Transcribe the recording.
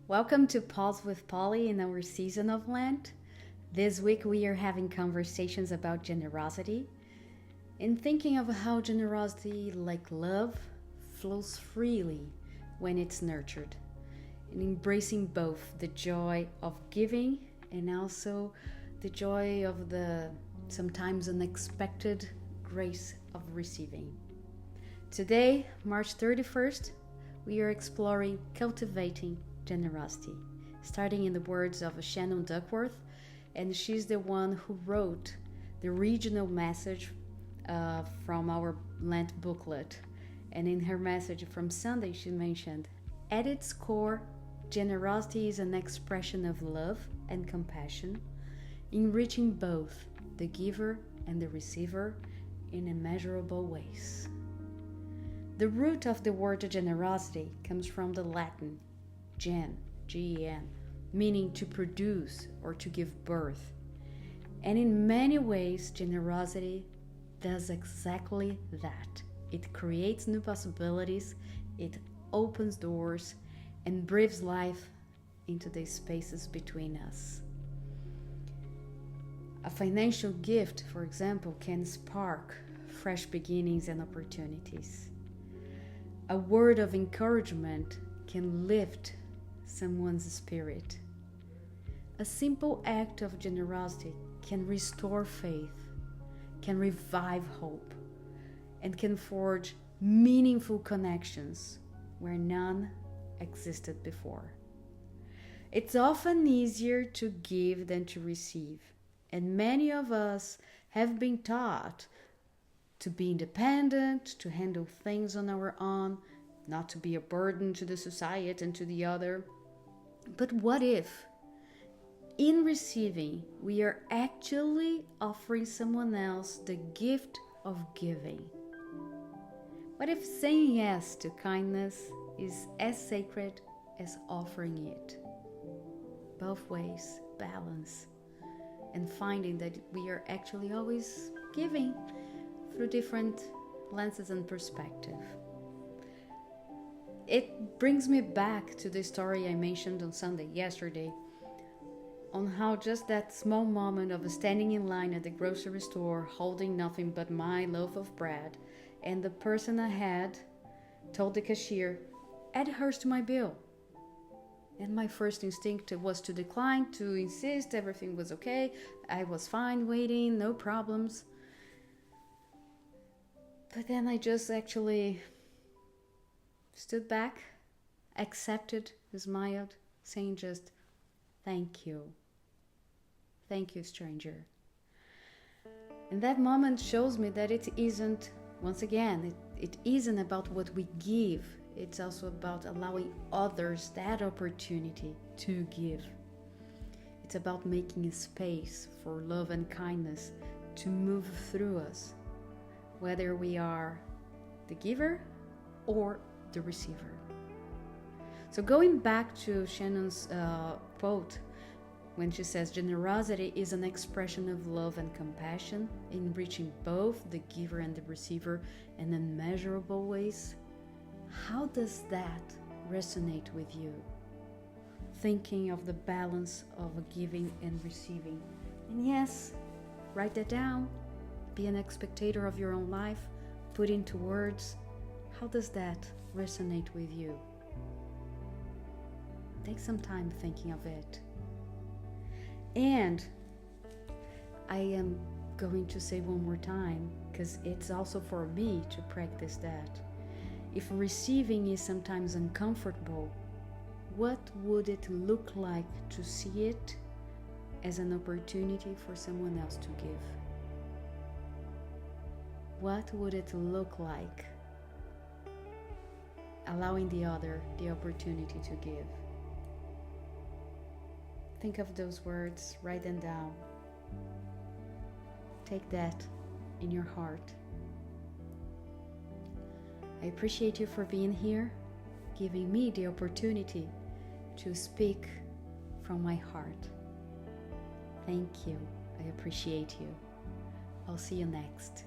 Welcome to Pause with Polly in our season of Lent. This week we are having conversations about generosity and thinking of how generosity, like love, flows freely when it's nurtured, and embracing both the joy of giving and also the joy of the sometimes unexpected grace of receiving. Today, March 31st, we are exploring cultivating generosity, starting in the words of Shannon Duckworth, and she's the one who wrote the regional message from our Lent booklet. And in her message from Sunday, she mentioned, at its core, generosity is an expression of love and compassion, enriching both the giver and the receiver in immeasurable ways. The root of the word generosity comes from the Latin gen, G-E-N, meaning to produce or to give birth. And in many ways, generosity does exactly that. It creates new possibilities, it opens doors, and breathes life into the spaces between us. A financial gift, for example, can spark fresh beginnings and opportunities. A word of encouragement can lift someone's spirit. A simple act of generosity can restore faith, can revive hope, and can forge meaningful connections where none existed before. It's often easier to give than to receive, and many of us have been taught to be independent, to handle things on our own, not to be a burden to the society and to the other. But what if, in receiving, we are actually offering someone else the gift of giving? What if saying yes to kindness is as sacred as offering it? Both ways, balance, and finding that we are actually always giving through different lenses and perspective. It brings me back to the story I mentioned on Sunday, yesterday, on how just that small moment of standing in line at the grocery store, holding nothing but my loaf of bread, and the person ahead told the cashier, add hers to my bill. And my first instinct was to decline, to insist everything was okay, I was fine waiting, no problems. But then I just actually stood back, accepted, smiled, saying just, thank you. Thank you, stranger. And that moment shows me that it isn't, once again, it isn't about what we give. It's also about allowing others that opportunity to give. It's about making a space for love and kindness to move through us, whether we are the giver or the receiver. So going back to Shannon's quote, when she says generosity is an expression of love and compassion, enriching both the giver and the receiver in immeasurable ways, how does that resonate with you? Thinking of the balance of giving and receiving. And yes, write that down. Be an spectator of your own life. Put into words. How does that resonate with you? Take some time thinking of it. And I am going to say one more time, because it's also for me to practice that. If receiving is sometimes uncomfortable, what would it look like to see it as an opportunity for someone else to give? What would it look like allowing the other the opportunity to give? Think of those words, write them down. Take that in your heart. I appreciate you for being here, giving me the opportunity to speak from my heart. Thank you. I appreciate you. I'll see you next.